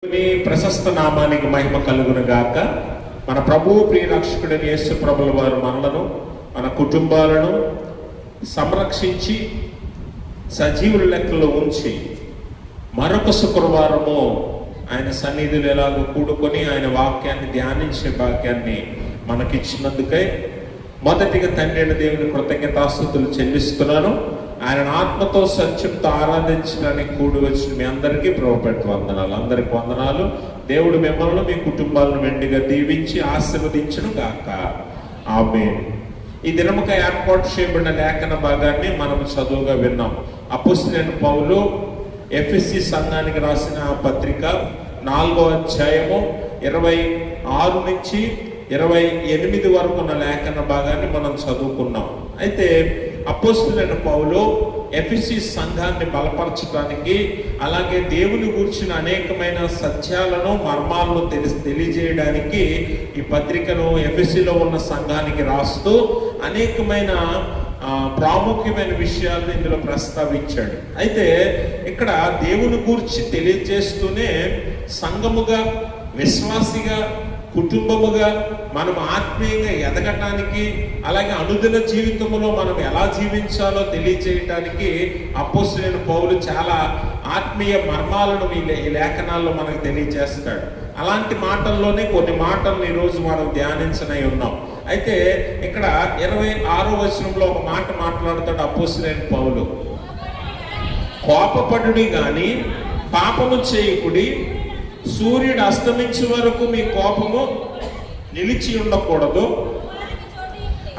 ప్రశస్త నామానికి మహిమ కలుగును గాక. మన ప్రభువు ప్రియరక్షకుడైన యేసు ప్రభుల వారు మనలను, మన కుటుంబాలను సంరక్షించి సజీవుల లెక్కలో ఉంచి మరొక శుక్రవారము ఆయన సన్నిధిలో ఎలాగో కూడుకొని ఆయన వాక్యాన్ని ధ్యానించే భాగ్యాన్ని మనకిచ్చినందుకై మొదటిగా తండ్రి అయిన దేవుని కృతజ్ఞతాస్తుతులు చెల్లిస్తున్నాను. ఆయన ఆత్మతో సత్యంతో ఆరాధించడానికి కూడి వచ్చిన మీ అందరికీ ప్రభుపేట వందనాలు. అందరికి వందనాలు. దేవుడు మిమ్మల్ని మీ కుటుంబాలను మెండుగా దీవించి ఆశీర్వదించును గాక. ఆమేన్. ఈ దినముకై ఏర్పాటు చేయబడిన లేఖన భాగాన్ని మనం చదువుగా విన్నాం. అపోస్తలుడైన పౌలు ఎఫెసీ సంఘానికి రాసిన పత్రిక 4వ అధ్యాయము 26 నుంచి 28 వరకు ఉన్న లేఖన భాగాన్ని మనం చదువుకున్నాం. అయితే అపోస్తలుడైన పౌలు ఎఫెసీ సంఘాన్ని బలపరచడానికి, అలాగే దేవుని గురించిన అనేకమైన సత్యాలను మర్మాలను తెలియజేయడానికి ఈ పత్రికను ఎఫెసీలో ఉన్న సంఘానికి రాస్తూ అనేకమైన ప్రాముఖ్యమైన విషయాలను ఇందులో ప్రస్తావించాడు. అయితే ఇక్కడ దేవుని గురించి తెలియజేస్తూనే సంఘముగా, విశ్వాసిగా, కుటుంబముగా మనం ఆత్మీయంగా ఎదగటానికి, అలాగే అనుదిన జీవితంలో మనం ఎలా జీవించాలో తెలియజేయటానికి అపోస్తలుడైన పౌలు చాలా ఆత్మీయ మర్మాలను ఈ లేఖనాల్లో మనకు తెలియజేస్తాడు. అలాంటి మాటల్లోనే కొన్ని మాటలను ఈరోజు మనం ధ్యానించనై ఉన్నాం. అయితే ఇక్కడ 26వ వచనంలో ఒక మాట మాట్లాడతాడు అపోస్తలుడైన పౌలు. కోపపడుడి గాని పాపము చేయకుడి, సూర్యుడు అస్తమించే వరకు మీ కోపము నిలిచి ఉండకూడదు,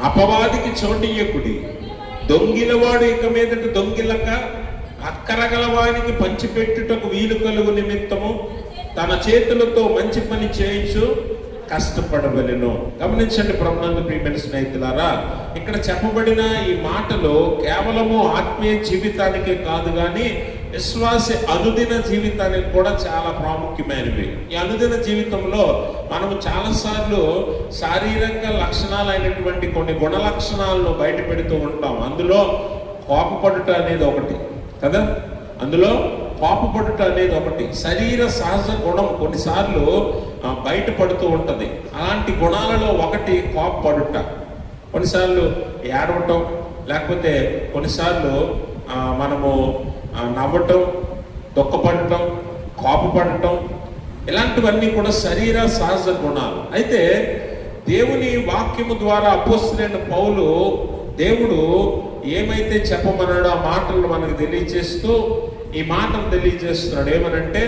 అపవాదికి చోటియ్యకుడి, దొంగిలవాడు ఇక మీదట దొంగిలక అక్కరగలవానికి పంచిపెట్టుటకు వీలు కలుగు నిమిత్తము తన చేతులతో మంచి పని చేయించు కష్టపడవలెను. గమనించండి ప్రభునందు ప్రియమైన స్నేహితులారా, ఇక్కడ చెప్పబడిన ఈ మాటలు కేవలము ఆత్మీయ జీవితానికే కాదు కానీ విశ్వాస అనుదిన జీవితానికి కూడా చాలా ప్రాముఖ్యమైనవి. ఈ అనుదిన జీవితంలో మనము చాలాసార్లు శారీరక లక్షణాలైనటువంటి కొన్ని గుణ లక్షణాలను బయట పెడుతూ ఉంటాం. అందులో కోపపడుట అనేది ఒకటి కదా. అందులో కోపపడుట అనేది ఒకటి. శరీర సహజ గుణం కొన్నిసార్లు బయటపడుతూ ఉంటుంది. అలాంటి గుణాలలో ఒకటి కోపపడుట. కొన్నిసార్లు ఏడవటం, లేకపోతే కొన్నిసార్లు మనము నవ్వటం, దుఃఖపడటం, కోపపడటం, ఇలాంటివన్నీ కూడా శరీర సహజ గుణాలు. అయితే దేవుని వాక్యము ద్వారా అపోస్తలుడైన పౌలు దేవుడు ఏమైతే చెప్పమన్నాడో ఆ మాటలను మనకు తెలియజేస్తూ ఈ మాటను తెలియజేస్తున్నాడు. ఏమనంటే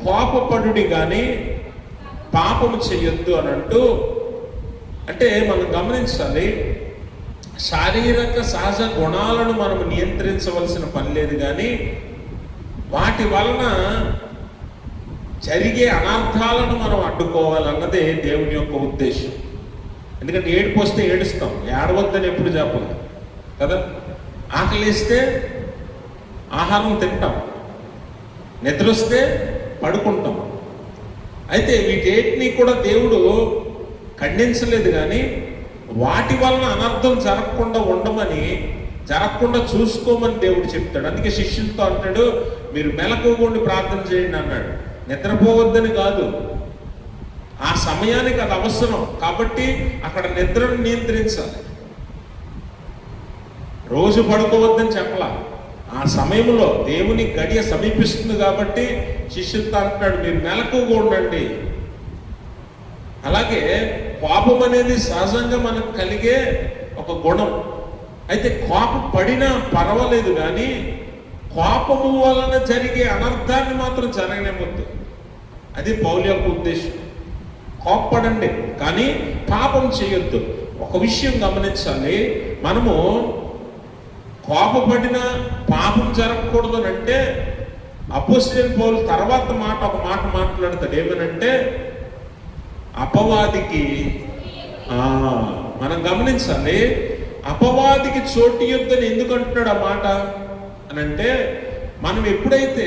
కోపపడుడి కానీ పాపము చెయ్యొద్దు అని అంటూ, అంటే మనం గమనించాలి, శారీరక సహజ గుణాలను మనం నియంత్రించవలసిన పని లేదు, కానీ వాటి వలన జరిగే అనర్థాలను మనం అడ్డుకోవాలన్నదే దేవుని యొక్క ఉద్దేశం. ఎందుకంటే ఏడుపు వస్తే ఏడుస్తాం, ఏడవద్దని ఎప్పుడు చెప్పదు కదా. ఆకలిస్తే ఆహారం తింటాం, నిద్ర వస్తే పడుకుంటాం. అయితే వీటేటిని కూడా దేవుడు ఖండించలేదు, కానీ వాటి వలన అనర్థం జరగకుండా ఉండమని, జరగకుండా చూసుకోమని దేవుడు చెప్తాడు. అందుకే శిష్యులతో అంటాడు, మీరు మెలకువగా ప్రార్థన చేయండి అన్నాడు. నిద్రపోవద్దని కాదు, ఆ సమయానికి అది అవసరం కాబట్టి అక్కడ నిద్రను నియంత్రించాలి. రోజు పడుకోవద్దని చెప్పలా, ఆ సమయంలో దేవుని గడియ సమీపిస్తుంది కాబట్టి శిష్యులతో అంటున్నాడు, మీరు మెలకువగా ఉండండి. అలాగే కోపం అనేది సహజంగా మనకు కలిగే ఒక గుణం. అయితే కోపం పడినా పర్వాలేదు, కానీ కోపము వలన జరిగే అనర్థాన్ని మాత్రం జరగలేమొద్దు. అది పౌలు యొక్క ఉద్దేశం. కోపపడండి కానీ పాపం చేయొద్దు. ఒక విషయం గమనించాలి, మనము కోపపడిన పాపం జరగకూడదు అని అంటే అపోస్తలుడైన పౌలు తర్వాత ఒక మాట మాట్లాడతాడు. ఏమనంటే అపవాదికి, మనం గమనించాలి, అపవాదికి చోటియొద్దని ఎందుకు అంటున్నాడు ఆ మాట అని అంటే, మనం ఎప్పుడైతే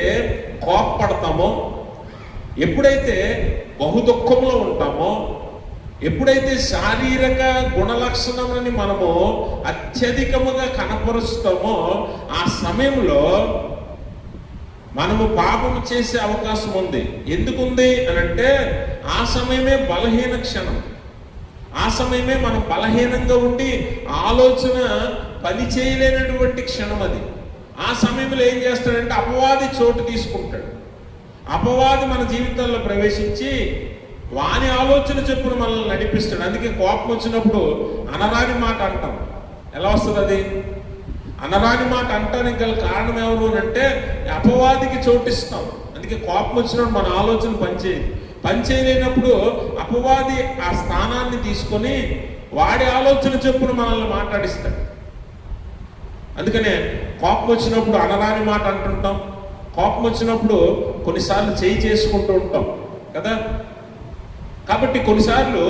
కోపపడతామో, ఎప్పుడైతే బహుదుఃఖంలో ఉంటామో, ఎప్పుడైతే శారీరక గుణలక్షణాలని మనము అత్యధికముగా కనపరుస్తామో ఆ సమయంలో మనము పాపము చేసే అవకాశం ఉంది. ఎందుకుంది అని అంటే ఆ సమయమే బలహీన క్షణం. ఆ సమయమే మనం బలహీనంగా ఉండి ఆలోచన పని చేయలేనటువంటి క్షణం అది. ఆ సమయంలో ఏం చేస్తాడంటే అపవాది చోటు తీసుకుంటాడు. అపవాది మన జీవితాల్లో ప్రవేశించి వాని ఆలోచన చెప్పున మనల్ని నడిపిస్తాడు. అందుకే కోపం వచ్చినప్పుడు అనరాని మాట అంటాం. ఎలా వస్తుంది అది? అనరాని మాట అంటానికి గల కారణం ఎవరు అంటే అపవాదికి చోటిస్తాం. అందుకే కోపం వచ్చినప్పుడు మన ఆలోచన పనిచేయలేనప్పుడు అపవాది ఆ స్థానాన్ని తీసుకొని వాడి ఆలోచన చెప్పున మనల్ని మాట్లాడిస్తాడు. అందుకనే కోపం వచ్చినప్పుడు అనరాని మాట అంటుంటాం. కోపం వచ్చినప్పుడు కొన్నిసార్లు చేసుకుంటూ ఉంటాం కదా. కాబట్టి కొన్నిసార్లు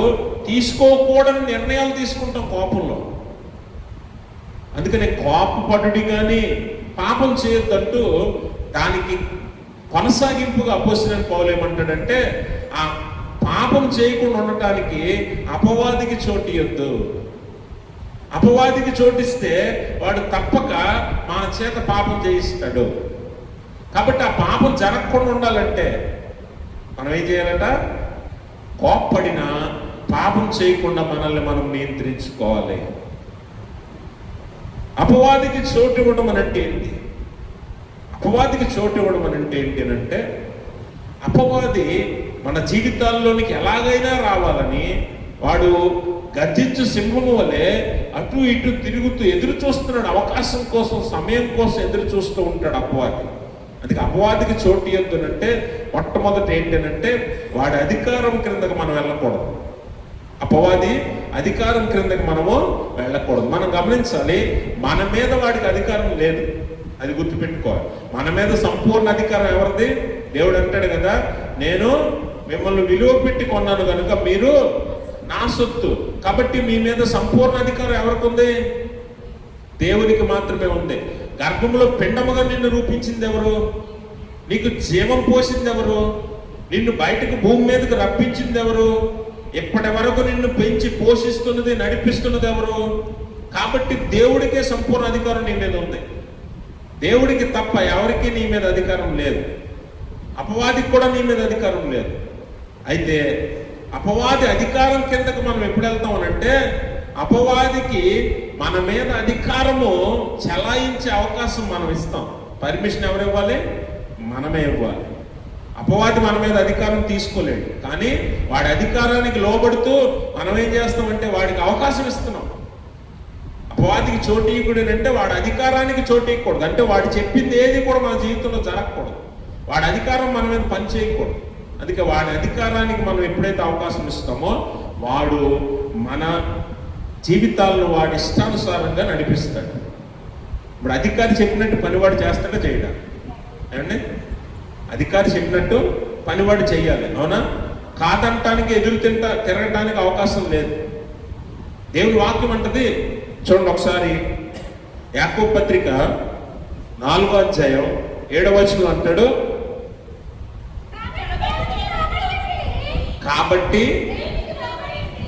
తీసుకోకూడని నిర్ణయాలు తీసుకుంటాం కోపంలో. అందుకనే కోపపడుడి కానీ పాపం చేయొద్దంటూ దానికి కొనసాగింపుగా అపోస్తలుడైన పౌలు ఏమంటాడంటే ఆ పాపం చేయకుండా ఉండటానికి అపవాదికి చోటియొద్దు. అపవాదికి చోటిస్తే వాడు తప్పక మన చేత పాపం చేయిస్తాడు. కాబట్టి ఆ పాపం జరగకుండా ఉండాలంటే మనం ఏం చేయాలట? కోప్పడినా పాపం చేయకుండా మనల్ని మనం నియంత్రించుకోవాలి. అపవాదికి చోటు ఇవ్వడం అనంటే ఏంటి? అపవాదికి చోటు ఇవ్వడం అనంటే ఏంటి అంటే అపవాది మన జీవితాల్లోనికి ఎలాగైనా రావాలని వాడు గర్జించు సింహము వలె అటు ఇటు తిరుగుతూ ఎదురు చూస్తున్నాడు. అవకాశం కోసం, సమయం కోసం ఎదురు చూస్తూ ఉంటాడు అపవాది. అందుకే అపవాదికి చోటు ఇవ్వద్దునంటే మొట్టమొదటి ఏంటంటే వాడి అధికారం క్రిందకు మనం వెళ్ళకూడదు. అపవాది అధికారం క్రిందకి మనము వెళ్ళకూడదు. మనం గమనించాలి, మన మీద వాడికి అధికారం లేదు. అది గుర్తుపెట్టుకోవాలి. మన మీద సంపూర్ణ అధికారం ఎవరిది? దేవుడు అంటాడు కదా, నేను మిమ్మల్ని విలువ పెట్టి కొన్నాను కనుక మీరు నా సొత్తు. కాబట్టి మీ మీద సంపూర్ణ అధికారం ఎవరికి ఉంది? దేవునికి మాత్రమే ఉంది. గర్భంలో పిండముగా నిన్ను రూపించింది ఎవరు? నీకు జీవం పోసింది ఎవరు? నిన్ను బయటకు భూమి మీదకు రప్పించింది ఎవరు? ఇప్పటి వరకు నిన్ను పెంచి పోషిస్తున్నది, నడిపిస్తున్నది ఎవరు? కాబట్టి దేవుడికే సంపూర్ణ అధికారం నీ మీద ఉంది. దేవుడికి తప్ప ఎవరికి నీ మీద అధికారం లేదు. అపవాదికి కూడా నీ మీద అధికారం లేదు. అయితే అపవాది అధికారం కిందకు మనం ఎప్పుడు వెళ్తాం అంటే అపవాదికి మన మీద అధికారము చలాయించే అవకాశం మనం ఇస్తాం. పర్మిషన్ ఎవరు ఇవ్వాలి? మనమే ఇవ్వాలి. అపవాది మన మీద అధికారం తీసుకోలేడు. కానీ వాడి అధికారానికి లోబడుతూ మనం ఏం చేస్తామంటే వాడికి అవకాశం ఇస్తున్నాం. అపవాదికి చోటు ఇవ్వకూడదు అంటే వాడి అధికారానికి చోటు ఇవ్వకూడదు. అంటే వాడు చెప్పింది ఏది కూడా మన జీవితంలో జరగకూడదు. వాడి అధికారం మన మీద పని చేయకూడదు. అందుకే వాడి అధికారానికి మనం ఎప్పుడైతే అవకాశం ఇస్తామో వాడు మన జీవితాలను వాడి ఇష్టానుసారంగా నడిపిస్తాడు. ఇప్పుడు అధికారి చెప్పినట్టు పనివాడు చేస్తాడో చేయడా? ఏమండి? అధికారి చెప్పినట్టు పనివాడు చెయ్యాలి, అవునా? కాదంటానికి ఎదురు తిరగటానికి అవకాశం లేదు. దేవుని వాక్యం అంటది, చూడండి ఒకసారి యాకోబు పత్రిక 4వ అధ్యాయం 7వ వచనం అంటాడు, కాబట్టి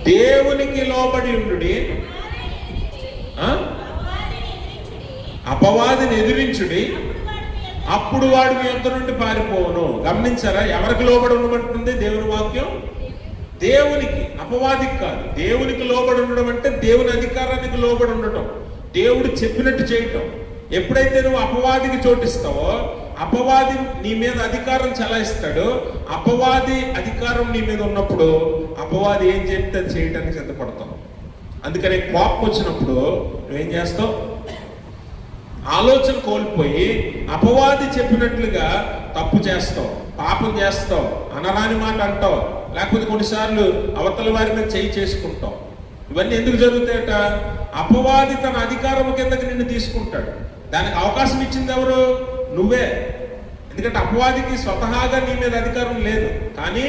దేవునికి లోబడి ఉండుడి, అపవాదిని ఎదిరించుడి, అప్పుడు వాడు మీ యొద్ద నుండి పారిపోవును. గమనించారా? ఎవరికి లోబడి ఉండమంటుంది దేవుని వాక్యం? దేవునికి, అపవాదికి కాదు. దేవునికి లోబడి ఉండడం అంటే దేవుని అధికారానికి లోబడి ఉండటం, దేవుడు చెప్పినట్టు చేయటం. ఎప్పుడైతే నువ్వు అపవాదికి చోటిస్తావో అపవాది నీ మీద అధికారం చలాయిస్తాడు. అపవాది అధికారం నీ మీద ఉన్నప్పుడు అపవాది ఏం చెప్తే చేయడానికి సిద్ధపడతావు. అందుకని కోపం వచ్చినప్పుడు నువ్వేం చేస్తావు? ఆలోచన కోల్పోయి అపవాది చెప్పినట్లుగా తప్పు చేస్తావు, పాపం చేస్తావు, అనరాని మాట అంటావు, లేకపోతే కొన్నిసార్లు అవతల వారి మీద చేసుకుంటావు. ఇవన్నీ ఎందుకు జరుగుతాయట? అపవాది తన అధికారం కిందకి నిన్ను తీసుకుంటాడు. దానికి అవకాశం ఇచ్చింది ఎవరు? నువ్వే. ఎందుకంటే అపవాదికి స్వతహాగా నీ మీద అధికారం లేదు, కానీ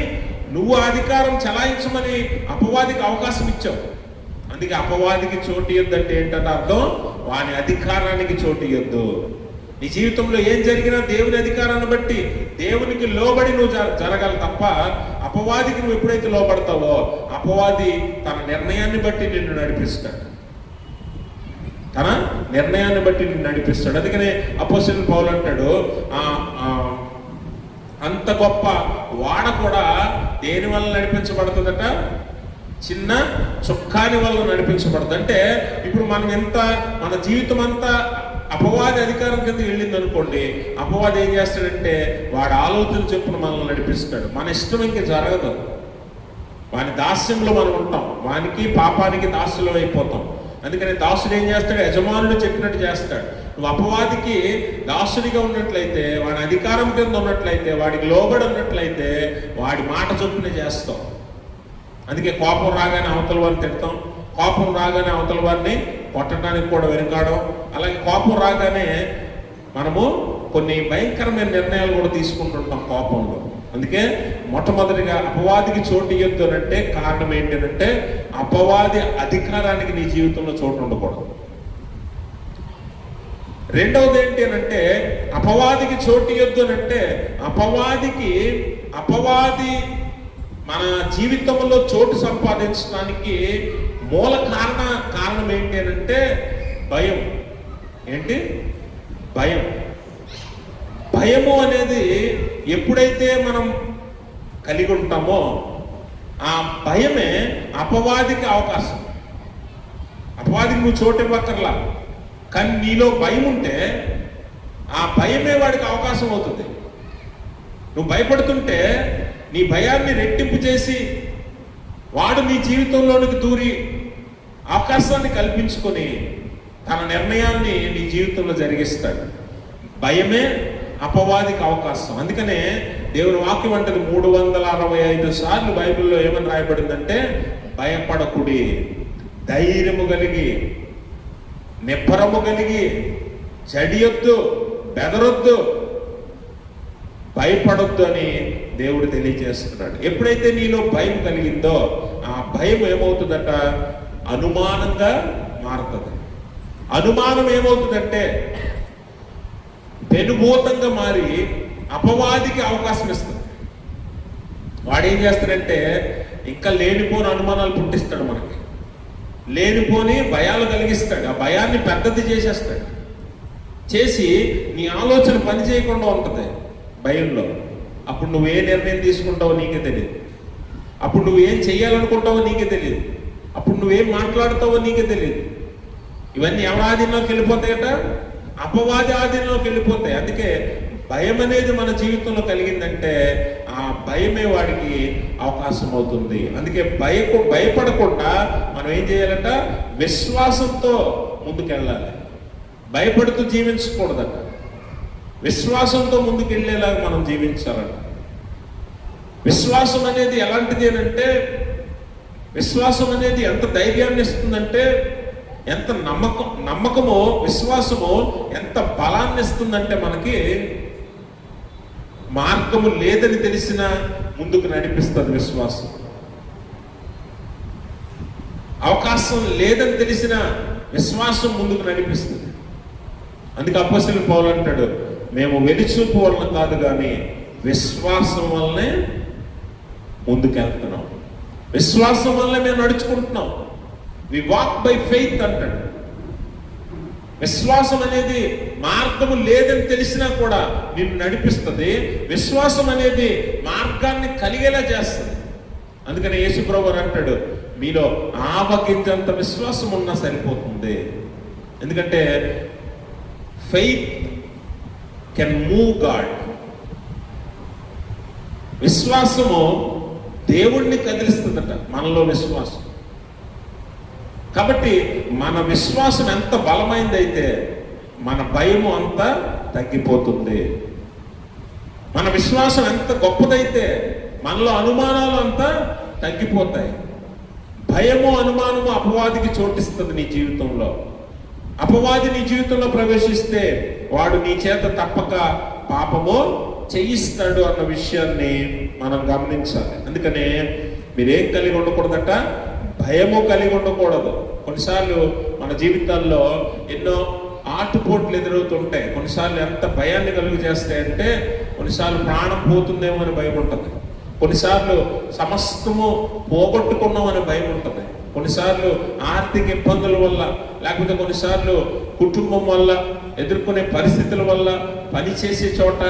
నువ్వు అధికారం చలాయించమని అపవాదికి అవకాశం ఇచ్చావు. అందుకే అపవాదికి చోటు ఇవ్వద్దంటే ఏంటంటే అర్థం, వాని అధికారానికి చోటు ఇవ్వద్దు. నీ జీవితంలో ఏం జరిగినా దేవుని అధికారాన్ని బట్టి దేవునికి లోబడి నువ్వు జరగాలి తప్ప అపవాదికి నువ్వు ఎప్పుడైతే లోబడతావో అపవాది తన నిర్ణయాన్ని బట్టి నిన్ను నడిపిస్తాడు. తన నిర్ణయాన్ని బట్టి నిన్ను నడిపిస్తాడు. అందుకనే అపోస్తలుడైన పౌలు అంటాడు, అంత గొప్ప వాడ కూడా దేని వల్ల నడిపించబడుతుందట? చిన్న చుక్కాని వల్ల నడిపించబడుతుంది. అంటే ఇప్పుడు మన జీవితం అంతా అపవాది అధికారం కింద వెళ్ళింది అనుకోండి, అపవాది ఏం చేస్తాడంటే వాడి ఆలోచన చెప్పున మనల్ని నడిపిస్తాడు. మన ఇష్టం ఇంక జరగదు. వాని దాస్యంలో మనం ఉంటాం, వానికి పాపానికి దాసులు అయిపోతాం. అందుకని దాసుడు ఏం చేస్తాడు? యజమానుడు చెప్పినట్టు చేస్తాడు. నువ్వు అపవాదికి దాసుడిగా ఉన్నట్లయితే, వాడి అధికారం కింద ఉన్నట్లయితే, వాడికి లోబడి ఉన్నట్లయితే వాడి మాట చొప్పున చేస్తాం. అందుకే కోపం రాగానే అవతల వారిని తిడతాం, కోపం రాగానే అవతల వారిని కొట్టడానికి కూడా వెనుకాడం. అలాగే కోపం రాగానే మనము కొన్ని భయంకరమైన నిర్ణయాలు కూడా తీసుకుంటుంటాం కోపంలో. అందుకే మొట్టమొదటిగా అపవాదికి చోటు ఇవ్వద్దు అంటే కారణం ఏంటంటే అపవాది అధికారానికి నీ జీవితంలో చోటు ఉండకూడదు. రెండవది ఏంటి అంటే అపవాదికి చోటు ఇవ్వద్దు అంటే అపవాది మన జీవితంలో చోటు సంపాదించడానికి మూల కారణం ఏంటి అంటే భయం. ఏంటి? భయము అనేది ఎప్పుడైతే మనం కలిగి ఉంటామో ఆ భయమే అపవాదికి అవకాశం. అపవాదికి నువ్వు చోటు ఇవ్వక్కర్లా, కానీ నీలో భయం ఉంటే ఆ భయమే వాడికి అవకాశం అవుతుంది. నువ్వు భయపడుతుంటే నీ భయాన్ని రెట్టింపు చేసి వాడు నీ జీవితంలోనికి దూరి అవకాశాన్ని కల్పించుకొని తన నిర్ణయాన్ని నీ జీవితంలో జరిగిస్తాడు. భయమే అపవాదికి అవకాశం. అందుకనే దేవుని వాక్యం అంటది 365 సార్లు బైబిల్లో ఏమని రాయబడిందంటే భయపడకుడి, ధైర్యము కలిగి, నిబ్బరము కలిగి, జడియొద్దు, బెదరొద్దు, భయపడొద్దు అని దేవుడు తెలియజేస్తున్నాడు. ఎప్పుడైతే నీలో భయం కలిగిందో ఆ భయం ఏమవుతుందట? అనుమానంగా మారుతుంది. అనుమానం ఏమవుతుందంటే పెనుభూతంగా మారి అపవాదికి అవకాశం ఇస్తుంది. వాడేం చేస్తాడంటే ఇంకా లేనిపోని అనుమానాలు పుట్టిస్తాడు, మనకి లేనిపోని భయాలు కలిగిస్తాడు. ఆ భయాన్ని పెద్దది చేసేస్తాడు, చేసి నీ ఆలోచన పని చేయకుండా ఉంటుంది భయంలో. అప్పుడు నువ్వు ఏ నిర్ణయం తీసుకుంటావో నీకే తెలియదు, అప్పుడు నువ్వేం చెయ్యాలనుకుంటావో నీకే తెలియదు, అప్పుడు నువ్వేం మాట్లాడతావో నీకే తెలియదు. ఇవన్నీ ఎవరి ఆధీనంలోకి వెళ్ళిపోతాయట? అపవాది ఆధీనంలోకి వెళ్ళిపోతాయి. అందుకే భయం అనేది మన జీవితంలో కలిగిందంటే ఆ భయమే వాడికి అవకాశం అవుతుంది. అందుకే భయపడకుండా మనం ఏం చేయాలంట? విశ్వాసంతో ముందుకెళ్ళాలి. భయపడుతూ జీవించకూడదట, విశ్వాసంతో ముందుకెళ్ళేలాగా మనం జీవించాలంట. విశ్వాసం అనేది ఎలాంటిది అంటే, విశ్వాసం అనేది ఎంత ధైర్యాన్ని ఇస్తుందంటే, ఎంత నమ్మకమో విశ్వాసమో ఎంత బలాన్ని ఇస్తుందంటే, మనకి మార్గము లేదని తెలిసినా ముందుకు నడిపిస్తుంది విశ్వాసం. అవకాశం లేదని తెలిసిన విశ్వాసం ముందుకు నడిపిస్తుంది. అందుకే అపోస్తలుడు పౌలు అంటాడు, మేము వెలిచూపు వలన కాదు కానీ విశ్వాసం వల్లనే ముందుకెళ్తున్నాం, విశ్వాసం వల్లనే మేము నడుచుకుంటున్నాం. వి వాక్ బై ఫెయిత్ అంటాడు. విశ్వాసం అనేది మార్గము లేదని తెలిసినా కూడా నిన్ను నడిపిస్తుంది. విశ్వాసం అనేది మార్గాన్ని కలిగేలా చేస్తుంది. అందుకని యేసు ప్రభువు అంటాడు, మీలో ఆవగింజంత విశ్వాసం ఉన్నా సరిపోతుంది. ఎందుకంటే ఫెయిత్ కెన్ మూవ్ గాడ్. విశ్వాసము దేవుణ్ణి కదిలిస్తుందట, మనలో విశ్వాసం. కాబట్టి మన విశ్వాసం ఎంత బలమైందైతే మన భయము అంత తగ్గిపోతుంది. మన విశ్వాసం ఎంత గొప్పదైతే మనలో అనుమానాలు అంతా తగ్గిపోతాయి. భయము అనుమానము అపవాదికి చోటిస్తుంది నీ జీవితంలో. అపవాది నీ జీవితంలో ప్రవేశిస్తే వాడు నీ చేత తప్పక పాపము చేయిస్తాడు అన్న విషయాన్ని మనం గమనించాలి. అందుకనే మీరేం కలిగి ఉండకూడదట? భయము కలిగి ఉండకూడదు. కొన్నిసార్లు మన జీవితాల్లో ఎన్నో ఆటుపోట్లు ఎదురవుతుంటాయి. కొన్నిసార్లు ఎంత భయాన్ని కలుగు చేస్తాయంటే, కొన్నిసార్లు ప్రాణం పోతుందేమో అని భయం ఉంటుంది, కొన్నిసార్లు సమస్తము పోగొట్టుకున్నామని భయం ఉంటుంది, కొన్నిసార్లు ఆర్థిక ఇబ్బందుల వల్ల, లేకపోతే కొన్నిసార్లు కుటుంబం వల్ల, ఎదుర్కొనే పరిస్థితుల వల్ల, పని చేసే చోట,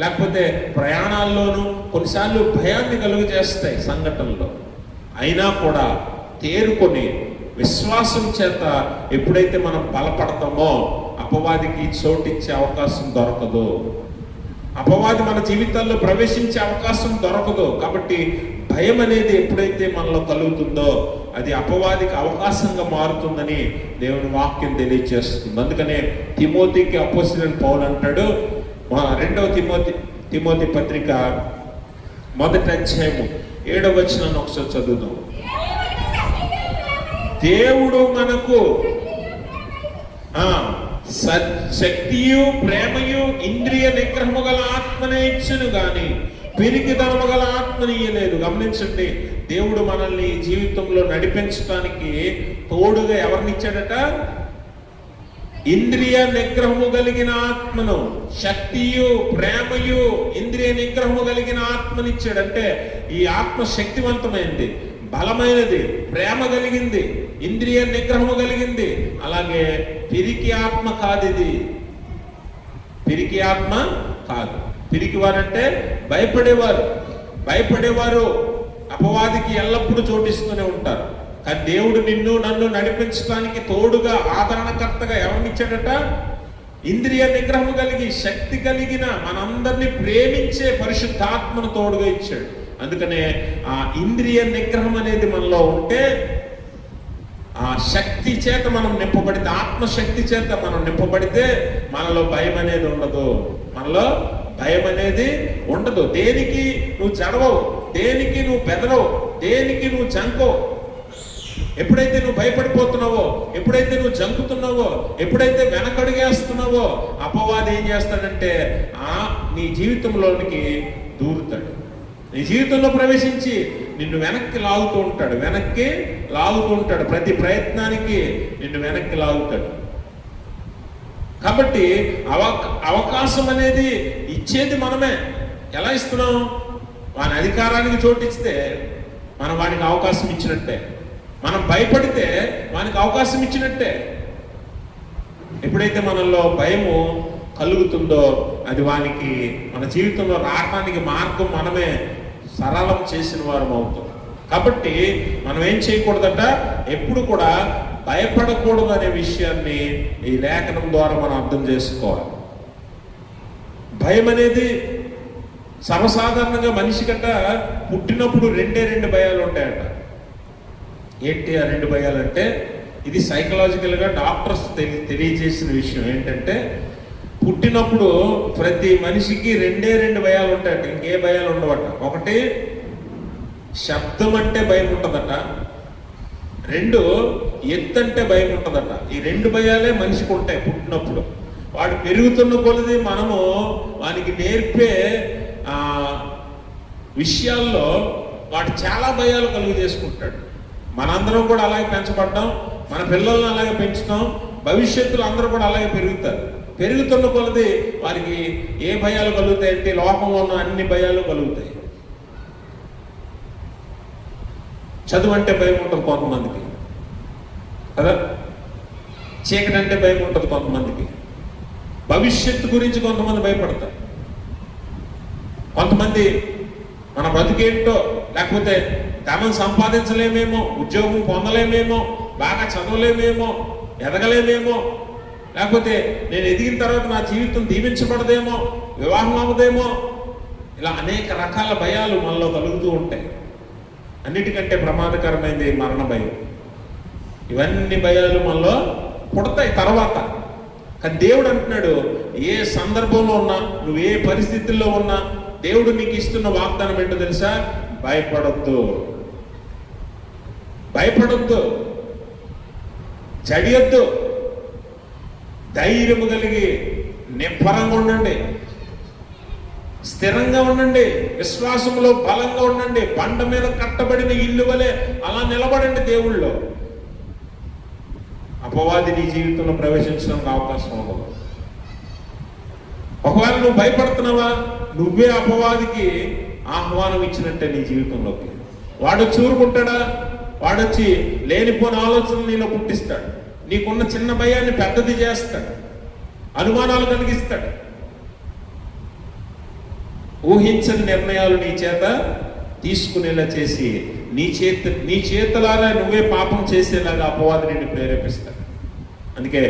లేకపోతే ప్రయాణాల్లోనూ కొన్నిసార్లు భయాన్ని కలుగు చేస్తాయి సంఘటనలో. అయినా కూడా తేరుకొని విశ్వాసం చేత ఎప్పుడైతే మనం బలపడతామో అపవాదికి చోటిచ్చే అవకాశం దొరకదు. అపవాది మన జీవితాల్లో ప్రవేశించే అవకాశం దొరకదు. కాబట్టి భయం అనేది ఎప్పుడైతే మనలో కలుగుతుందో అది అపవాదికి అవకాశంగా మారుతుందని దేవుని వాక్యం తెలియజేస్తుంది. అందుకనే తిమోతికి అపోస్తలుడైన పౌలు అంటాడు, 2 తిమోతి పత్రిక 1వ అధ్యాయము 7వ వచనాన్ని ఒకసారి చదువుదాం. దేవుడు మనకు శక్తియు ప్రేమయు ఇంద్రియ నిగ్రహము గల ఆత్మనే ఇచ్చును గాని పిరికితనము గల ఆత్మని ఇయ్యలేదు. గమనించండి, దేవుడు మనల్ని జీవితంలో నడిపించడానికి తోడుగా ఎవరినిచ్చాడట? ఇంద్రియ నిగ్రహము కలిగిన ఆత్మను, శక్తియు ప్రేమయు ఇంద్రియ నిగ్రహము కలిగిన ఆత్మనిచ్చాడు. అంటే ఈ ఆత్మ శక్తివంతమైనది, బలమైనది, ప్రేమ కలిగింది, ఇంద్రియ నిగ్రహము కలిగింది. అలాగే పిరికి ఆత్మ కాదు. ఇది పిరికి ఆత్మ కాదు. పిరికివారంటే భయపడేవారు అపవాదికి ఎల్లప్పుడూ చోటిస్తూనే ఉంటారు. కానీ దేవుడు నిన్ను నన్ను నడిపించడానికి తోడుగా ఆదరణకర్తగా ఎవరినిచ్చాడట? ఇంద్రియ నిగ్రహము కలిగి శక్తి కలిగిన మనందరినీ ప్రేమించే పరిశుద్ధాత్మను తోడుగా ఇచ్చాడు. అందుకనే ఆ ఇంద్రియ నిగ్రహం అనేది మనలో ఉంటే, ఆ శక్తి చేత మనం నింపబడితే, ఆత్మశక్తి చేత మనం నింపబడితే మనలో భయం అనేది ఉండదు. మనలో భయం అనేది ఉండదు. దేనికి నువ్వు జడవవు, దేనికి నువ్వు బెదరవు, దేనికి నువ్వు జంకవు. ఎప్పుడైతే నువ్వు భయపడిపోతున్నావో, ఎప్పుడైతే నువ్వు జంకుతున్నావో, ఎప్పుడైతే వెనకడుగేస్తున్నావో అపవాది ఏం చేస్తాడంటే నీ జీవితంలోనికి దూరుతాడు. నీ జీవితంలో ప్రవేశించి నిన్ను వెనక్కి లాగుతూ ఉంటాడు. ప్రతి ప్రయత్నానికి నిన్ను వెనక్కి లాగుతాడు. కాబట్టి అవకాశం అనేది ఇచ్చేది మనమే. ఎలా ఇస్తున్నాం? వాని అధికారానికి చోటిస్తే మనం వానికి అవకాశం ఇచ్చినట్టే. మనం భయపడితే వానికి అవకాశం ఇచ్చినట్టే. ఎప్పుడైతే మనలో భయము కలుగుతుందో అది వానికి మన జీవితంలో రావడానికి మార్గం మనమే సరళం చేసిన వారం అవుతాం. కాబట్టి మనం ఏం చేయకూడదట? ఎప్పుడు కూడా భయపడకూడదు అనే విషయాన్ని ఈ లేఖనం ద్వారా మనం అర్థం చేసుకోవాలి. భయం అనేది సర్వసాధారణంగా మనిషి గట్ట పుట్టినప్పుడు 2 భయాలు ఉంటాయట. ఏంటి ఆ 2 భయాలు అంటే? ఇది సైకలాజికల్గా డాక్టర్స్ తెలియజేసిన విషయం ఏంటంటే, పుట్టినప్పుడు ప్రతి మనిషికి 2 భయాలు ఉంటాయట. ఇంకే భయాలు ఉండవట. ఒకటి శబ్దం అంటే భయం ఉంటుందట, 2 ఎత్తు అంటే భయం ఉంటుందట. ఈ 2 భయాలే మనిషికి ఉంటాయి పుట్టినప్పుడు. వాడు పెరుగుతున్న కొలది మనము వానికి నేర్పే విషయాల్లో వాడు చాలా భయాలు కలుగు చేసుకుంటాడు. మనందరం కూడా అలాగే పెంచబడ్డాం, మన పిల్లల్ని అలాగే పెంచుతాం. భవిష్యత్తులో అందరూ కూడా అలాగే పెరుగుతారు. పెరుగుతున్న కొలది వారికి ఏ భయాలు కలుగుతాయంటే లోకంలో ఉన్న అన్ని భయాలు కలుగుతాయి. చదువు అంటే భయం ఉంటుంది కొంతమందికి కదా, చీకటి అంటే భయం ఉంటుంది కొంతమందికి, భవిష్యత్తు గురించి కొంతమంది భయపడతారు. కొంతమంది మన బతికేంటో, లేకపోతే ధనం సంపాదించలేమేమో, ఉద్యోగం పొందలేమేమో, బాగా చదవలేమేమో, ఎదగలేమేమో, లేకపోతే నేను ఎదిగిన తర్వాత నా జీవితం దీవించబడదేమో, వివాహం అవ్వదేమో, ఇలా అనేక రకాల భయాలు మనలో కలుగుతూ ఉంటాయి. అన్నిటికంటే ప్రమాదకరమైనది మరణ భయం. ఇవన్నీ భయాలు మనలో పుడతాయి తర్వాత. కానీ దేవుడు అంటున్నాడు, ఏ సందర్భంలో ఉన్నా, నువ్వు ఏ పరిస్థితుల్లో ఉన్నా, దేవుడు నీకు ఇస్తున్న వాగ్దానం ఏంటో తెలుసా? భయపడొద్దు, జడియొద్దు, ధైర్యము కలిగి నిబ్బరంగా ఉండండి, స్థిరంగా ఉండండి, విశ్వాసంలో బలంగా ఉండండి. బండ మీద కట్టబడిన ఇల్లు వలె అలా నిలబడండి దేవుళ్ళో. అపవాది నీ జీవితంలో ప్రవేశించడానికి అవకాశం ఉండదు. ఒకవేళ నువ్వు భయపడుతున్నావా, నువ్వే అపవాదికి ఆహ్వానం ఇచ్చినట్టే నీ జీవితంలోకి. వాడు చూరుకుంటాడా? వాడొచ్చి లేనిపోని ఆలోచనలు నీలో పుట్టిస్తాడు. నీకున్న చిన్న భయాన్ని పెద్దది చేస్తాడు, అనుమానాలు కలిగిస్తాడు, ఊహించని నిర్ణయాలు నీ చేత తీసుకునేలా చేసి నీ చేతులారా నువ్వే పాపం చేసేలాగా అపవాది నిన్ను ప్రేరేపిస్తాడు. అందుకే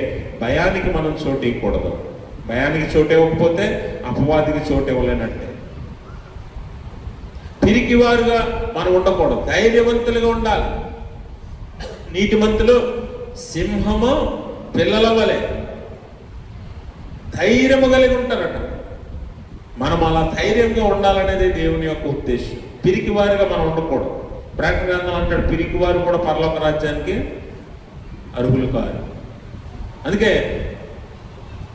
భయానికి మనం చోటు ఇవ్వకూడదు. భయానికి చోటు ఇవ్వకపోతే అపవాదికి చోటు ఇవ్వలేనట్టే. పిరికివారుగా మనం ఉండకూడదు, ధైర్యవంతులుగా ఉండాలి. నీతిమంతులు సింహము పిల్లల వలె ధైర్యము కలిగి ఉంటారట. మనం అలా ధైర్యంగా ఉండాలనేది దేవుని యొక్క ఉద్దేశం. పిరికివారుగా మనం ఉండకూడదు. ప్రకటన గ్రంథం అంటాడు, పిరికివారు కూడా పరలోక రాజ్యానికి అర్హులు కాదు. అందుకే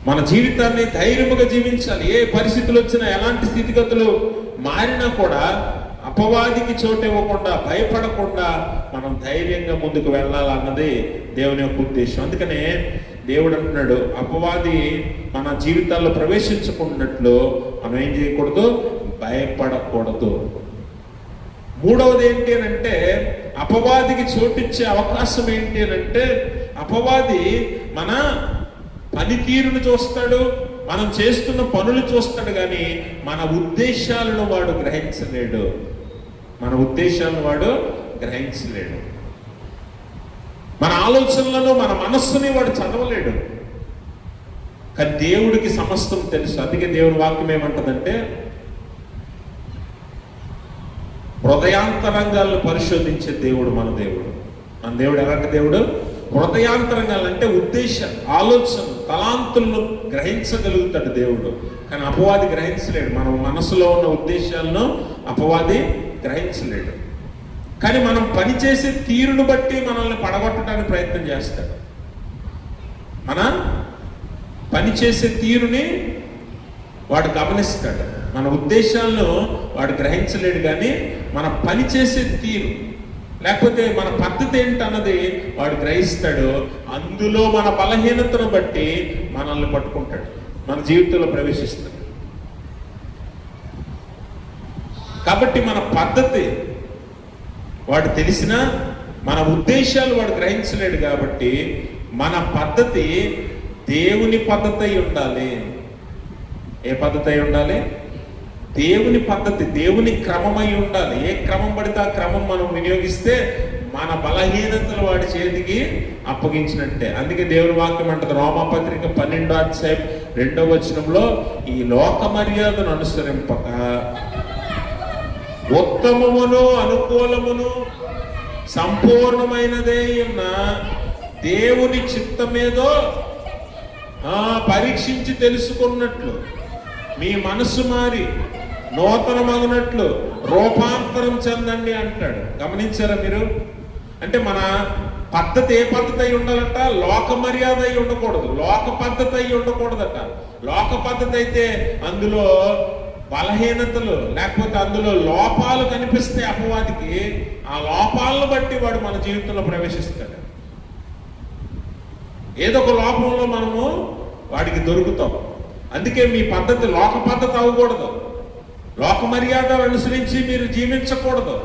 మన జీవితాన్ని ధైర్యముగా జీవించాలి. ఏ పరిస్థితులు వచ్చినా, ఎలాంటి స్థితిగతులు మారినా కూడా అపవాదికి చోటు ఇవ్వకుండా, భయపడకుండా మనం ధైర్యంగా ముందుకు వెళ్ళాలన్నది దేవుని యొక్క ఉద్దేశం. అందుకనే దేవుడు అంటున్నాడు, అపవాది మన జీవితాల్లో ప్రవేశించకున్నట్లు మనం ఏం చేయకూడదు, భయపడకూడదు. మూడవది ఏంటి అని అంటే, అపవాదికి చోటిచ్చే అవకాశం ఏంటి అని అంటే, అపవాది మన పనితీరును చూస్తాడు, మనం చేస్తున్న పనులు చూస్తాడు, కానీ మన ఉద్దేశాలను వాడు గ్రహించలేడు. మన ఉద్దేశాలను వాడు గ్రహించలేడు. మన ఆలోచనలను, మన మనస్సుని వాడు చదవలేడు. కానీ దేవుడికి సమస్తం తెలుసు. అందుకే దేవుని వాక్యం ఏమంటదంటే, హృదయాంతరంగాలను పరిశోధించే దేవుడు మన దేవుడు. మన దేవుడు ఎలాంటి దేవుడు? హృదయాంతరంగాలు అంటే ఉద్దేశం, ఆలోచన, తలాంతులను గ్రహించగలుగుతాడు దేవుడు. కానీ అపవాది గ్రహించలేడు. మన మనసులో ఉన్న ఉద్దేశాలను అపవాది గ్రహించలేడు. కానీ మనం పనిచేసే తీరును బట్టి మనల్ని పడగొట్టడానికి ప్రయత్నం చేస్తాడు. మన పనిచేసే తీరుని వాడు గమనిస్తాడు. మన ఉద్దేశాలను వాడు గ్రహించలేడు, కానీ మన పనిచేసే తీరు, లేకపోతే మన పద్ధతి ఏంటన్నది వాడు గ్రహిస్తాడు. అందులో మన బలహీనతను బట్టి మనల్ని పట్టుకుంటాడు, మన జీవితంలో ప్రవేశిస్తాడు. కాబట్టి మన పద్ధతి వాడు తెలిసినా మన ఉద్దేశాలు వాడు గ్రహించలేడు. కాబట్టి మన పద్ధతి దేవుని పద్ధతి అయి ఉండాలి. ఏ పద్ధతి అయి ఉండాలి? దేవుని పద్ధతి, దేవుని క్రమమై ఉండాలి. ఏ క్రమం పడితే ఆ క్రమం మనం వినియోగిస్తే మన బలహీనతలు వాడి చేతికి అప్పగించినట్టే. అందుకే దేవుని వాక్యం అంటది, రోమాపత్రిక 12వ అధ్యాయం 2వ వచనంలో, ఈ లోక మర్యాదను అనుసరింపక ఉత్తమమును అనుకూలమును సంపూర్ణమైనదే ఉన్న దేవుని చిత్తమేదో పరీక్షించి తెలుసుకున్నట్లు మీ మనసు మారి నూతనమగునట్లు రూపాంతరం చెందండి అంటాడు. గమనించారా మీరు? అంటే మన పద్ధతి ఏ పద్ధతి అయి ఉండాలంట? లోక మర్యాద అయి ఉండకూడదు, లోక పద్ధతి అయి ఉండకూడదట. లోక పద్ధతి అయితే అందులో బలహీనతలు, లేకపోతే అందులో లోపాలు కనిపిస్తే అపవాదికి, ఆ లోపాలను బట్టి వాడు మన జీవితంలో ప్రవేశిస్తాడు. ఏదో ఒక లోపంలో మనము వాడికి దొరుకుతాం. అందుకే మీ పద్ధతి లోక పద్ధతి అవ్వకూడదు, లోక మర్యాద అనుసరించి మీరు జీవించకూడదు.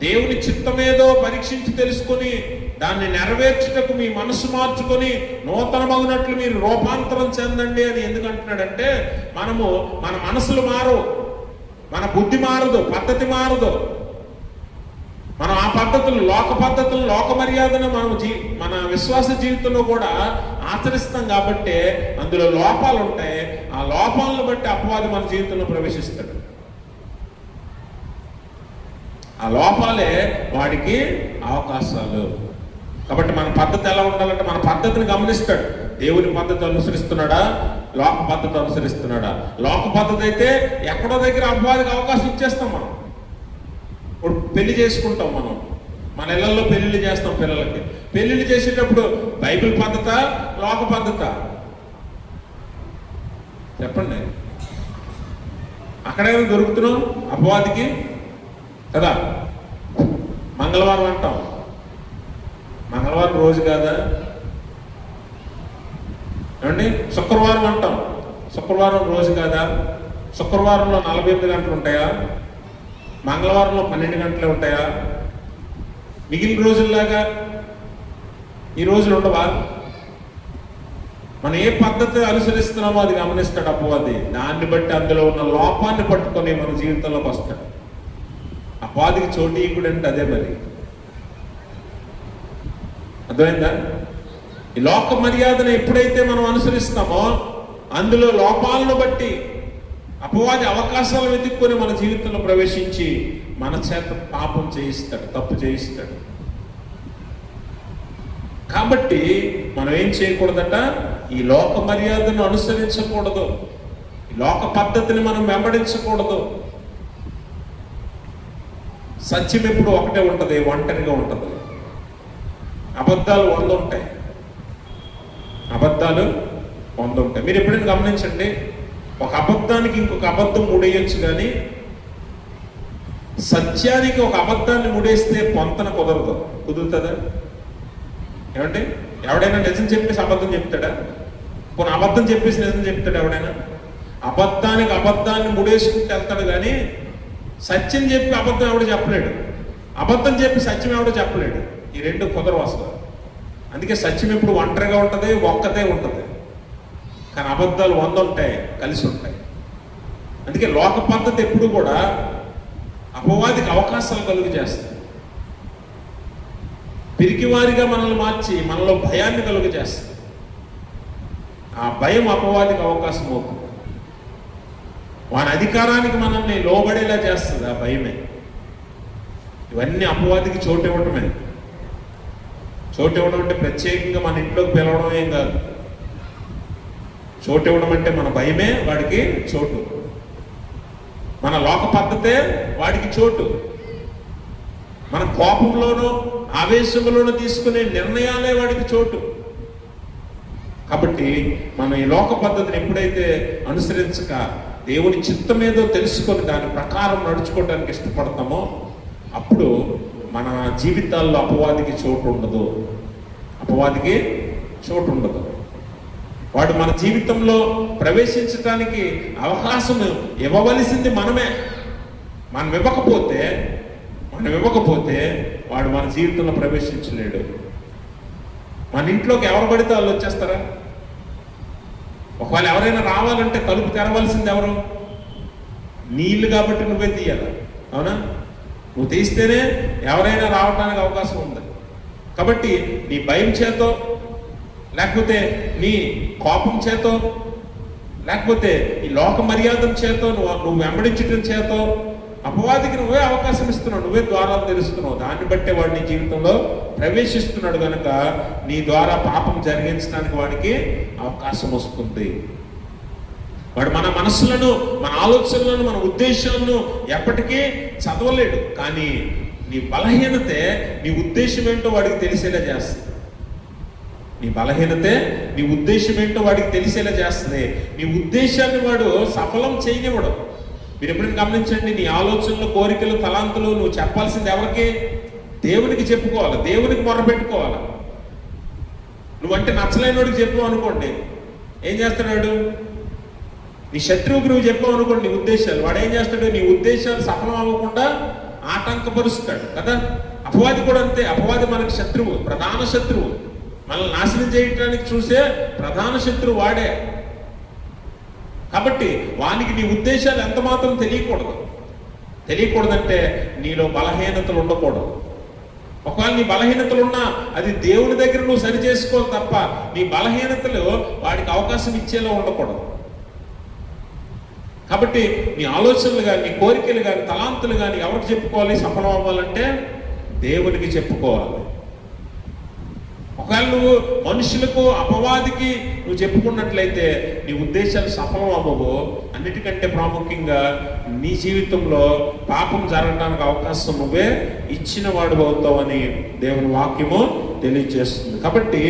దేవుని చిత్తమేదో పరీక్షించి తెలుసుకొని దాన్ని నెరవేర్చుటకు మీ మనసు మార్చుకొని నూతనమగునట్లు మీరు రూపాంతరం చెందండి అని ఎందుకు అంటున్నాడంటే, మనము మన మనసులు మారవు, మన బుద్ధి మారదు, పద్ధతి మారదు. మనం ఆ పద్ధతులు, లోక పద్ధతులు, లోక మర్యాదను మనం మన విశ్వాస జీవితంలో కూడా ఆచరిస్తాం. కాబట్టి అందులో లోపాలు ఉంటాయి. ఆ లోపాలను బట్టి అపవాది మన జీవితంలో ప్రవేశిస్తాడు. ఆ లోపాలే వాడికి అవకాశాలు. కాబట్టి మన పద్ధతి ఎలా ఉండాలంటే, మన పద్ధతిని గమనిస్తాడు. దేవుని పద్ధతి అనుసరిస్తున్నాడా, లోక పద్ధతి అనుసరిస్తున్నాడా? లోక పద్ధతి అయితే ఎక్కడో దగ్గర అపవాదికి అవకాశం ఇచ్చేస్తాం. మనం ఇప్పుడు పెళ్లి చేసుకుంటాం, మనం మన ఇళ్లలో పెళ్లిళ్ళు చేస్తాం. పిల్లలకి పెళ్లిళ్ళు చేసేటప్పుడు బైబిల్ పద్ధత, లోక పద్ధత? చెప్పండి. అక్కడేమైనా దొరుకుతున్నాం అపవాదికి కదా. మంగళవారం అంటాం, మంగళవారం రోజు కాదా? ఏమండి? శుక్రవారం అంటాం, శుక్రవారం రోజు కాదా? శుక్రవారంలో 48 గంటలు ఉంటాయా? మంగళవారంలో 12 గంటలే ఉంటాయా? మిగిలిన రోజుల్లాగా ఈ రోజులు ఉండవా? మనం ఏ పద్ధతి అనుసరిస్తున్నామో అది గమనిస్తాడు అపవాది. దాన్ని బట్టి అందులో ఉన్న లోపాన్ని పట్టుకొని మన జీవితంలోకి వస్తాడు. అపవాదికి చోటీకుడు అంటే అదే మరి. అర్థమైందా? ఈ లోక మర్యాదను ఎప్పుడైతే మనం అనుసరిస్తామో అందులో లోపాలను బట్టి అపవాది అవకాశాలు వెతుక్కొని మన జీవితంలో ప్రవేశించి మన చేత పాపం చేయిస్తాడు, తప్పు చేయిస్తాడు. కాబట్టి మనం ఏం చేయకూడదట? ఈ లోక మర్యాదను అనుసరించకూడదు, ఈ లోక పద్ధతిని మనం వెంబడించకూడదు. సత్యం ఎప్పుడు ఒకటే ఉంటుంది, ఒంటరిగా ఉంటుంది. అబద్ధాలు 100 ఉంటాయి, అబద్ధాలు 100 ఉంటాయి. మీరు ఎప్పుడైనా గమనించండి, ఒక అబద్ధానికి ఇంకొక అబద్ధం ముడేయచ్చు, కానీ సత్యానికి ఒక అబద్ధాన్ని ముడేస్తే పొంతన కుదరదు. కుదురుతుందా? ఏమంటే ఎవడైనా నిజం చెప్పేసి అబద్ధం చెప్తాడా? కొన్ని అబద్ధం చెప్పేసి నిజం చెప్తాడు ఎవడైనా? అబద్ధానికి అబద్ధాన్ని ముడేసుకుంటూ వెళ్తాడు, కానీ సత్యం చెప్పి అబద్ధం ఎవడో చెప్పలేడు, అబద్ధం చెప్పి సత్యం ఎవడో చెప్పలేడు. ఈ రెండు కుదరవు అసలు. అందుకే సత్యం ఎప్పుడు ఒంటరిగా ఉంటుంది, ఒక్కతే ఉంటుంది. కానీ అబద్ధాలు 100 ఉంటాయి, కలిసి ఉంటాయి. అందుకే లోక పద్ధతి ఎప్పుడు కూడా అపవాదికి అవకాశాలు కలుగు చేస్తుంది. పిరికివారిగా మనల్ని మార్చి మనలో భయాన్ని కలుగు చేస్తుంది. ఆ భయం అపవాదికి అవకాశం అవుతుంది. వాని అధికారానికి మనల్ని లోబడేలా చేస్తుంది ఆ భయమే. ఇవన్నీ అపవాదికి చోటు ఇవ్వటమే. చోటు ఇవ్వడం అంటే ప్రత్యేకంగా మన ఇంట్లోకి పిలవడం ఏం కాదు. చోటు ఇవ్వడం అంటే మన భయమే వాడికి చోటు, మన లోక పద్ధతే వాడికి చోటు, మన కోపంలోనూ ఆవేశంలోనూ తీసుకునే నిర్ణయాలే వాడికి చోటు. కాబట్టి మనం ఈ లోక పద్ధతిని ఎప్పుడైతే అనుసరించక దేవుని చిత్తం ఏదో తెలుసుకొని దాని ప్రకారం నడుచుకోవడానికి ఇష్టపడతామో అప్పుడు మన జీవితాల్లో అపవాదికి చోటు ఉండదు, అపవాదికి చోటు ఉండదు. వాడు మన జీవితంలో ప్రవేశించడానికి అవకాశం ఇవ్వవలసింది మనమే. మనం ఇవ్వకపోతే వాడు మన జీవితంలో ప్రవేశించలేడు. మన ఇంట్లోకి ఎవరు పడితే వాళ్ళు వచ్చేస్తారా? ఒకవేళ ఎవరైనా రావాలంటే తలుపు తెరవలసింది ఎవరు? నీళ్ళు కాబట్టి నువ్వే తీయాలి, అవునా? నువ్వు తీస్తేనే ఎవరైనా రావడానికి అవకాశం ఉంది. కాబట్టి నీ భయం చేతో, లేకపోతే నీ కోపం చేతో, లేకపోతే ఈ లోక మర్యాద చేతో, నువ్వు వెంబడించడం చేతో అపవాదికి నువ్వే అవకాశం ఇస్తున్నావు, నువ్వే ద్వారాలు తెరుస్తున్నావు. దాన్ని బట్టే వాడు నీ జీవితంలో ప్రవేశిస్తున్నాడు కనుక నీ ద్వారా పాపం జరిగించడానికి వాడికి అవకాశం వస్తుంది. వాడు మన మనసులను, మన ఆలోచనలను, మన ఉద్దేశాలను ఎప్పటికీ చదవలేడు. కానీ నీ బలహీనతే నీ ఉద్దేశం ఏంటో వాడికి తెలిసేలా చేస్తుంది. నీ బలహీనతే నీ ఉద్దేశం ఏంటో వాడికి తెలిసేలా చేస్తుంది. నీ ఉద్దేశాన్ని వాడు సఫలం చేయనివ్వడు. మీరు ఎప్పుడైనా గమనించండి, నీ ఆలోచనలు, కోరికలు, తలాంతులు నువ్వు చెప్పాల్సింది ఎవరికి? దేవునికి చెప్పుకోవాలి, దేవునికి మొరపెట్టుకోవాలి. నువ్వంటే నచ్చలేని వాడికి చెప్పావు అనుకోండి, ఏం చేస్తున్నాడు? నీ శత్రువుకి నువ్వు చెప్పావు అనుకోండి నీ ఉద్దేశాలు, వాడు ఏం చేస్తాడు? నీ ఉద్దేశాలు సఫలం అవ్వకుండా ఆటంకపరుస్తాడు కదా. అపవాది కూడా అంతే. అపవాది మనకి శత్రువు, ప్రధాన శత్రువు. మనల్ని నాశనం చేయడానికి చూసే ప్రధాన శత్రువు వాడే. కాబట్టి వానికి నీ ఉద్దేశాలు ఎంత మాత్రం తెలియకూడదంటే నీలో బలహీనతలు ఉండకూడదు. ఒకవేళ నీ బలహీనతలు ఉన్నా అది దేవుని దగ్గర నువ్వు సరి చేసుకోవాలి తప్ప నీ బలహీనతలు వాడికి అవకాశం ఇచ్చేలా ఉండకూడదు. కాబట్టి నీ ఆలోచనలు కానీ, నీ కోరికలు కానీ, తలాంతులు కానీ ఎవరికి చెప్పుకోవాలి? సఫలం అవ్వాలంటే దేవునికి చెప్పుకోవాలి. ఒకవేళ నువ్వు మనుషులకు, అపవాదికి నువ్వు చెప్పుకున్నట్లయితే నీ ఉద్దేశాలు సఫలం అవ్వవు. అన్నిటికంటే ప్రాముఖ్యంగా నీ జీవితంలో పాపం జరగడానికి అవకాశం నువ్వే ఇచ్చిన వాడు అవుతావని దేవుని వాక్యము తెలియజేస్తుంది. కాబట్టి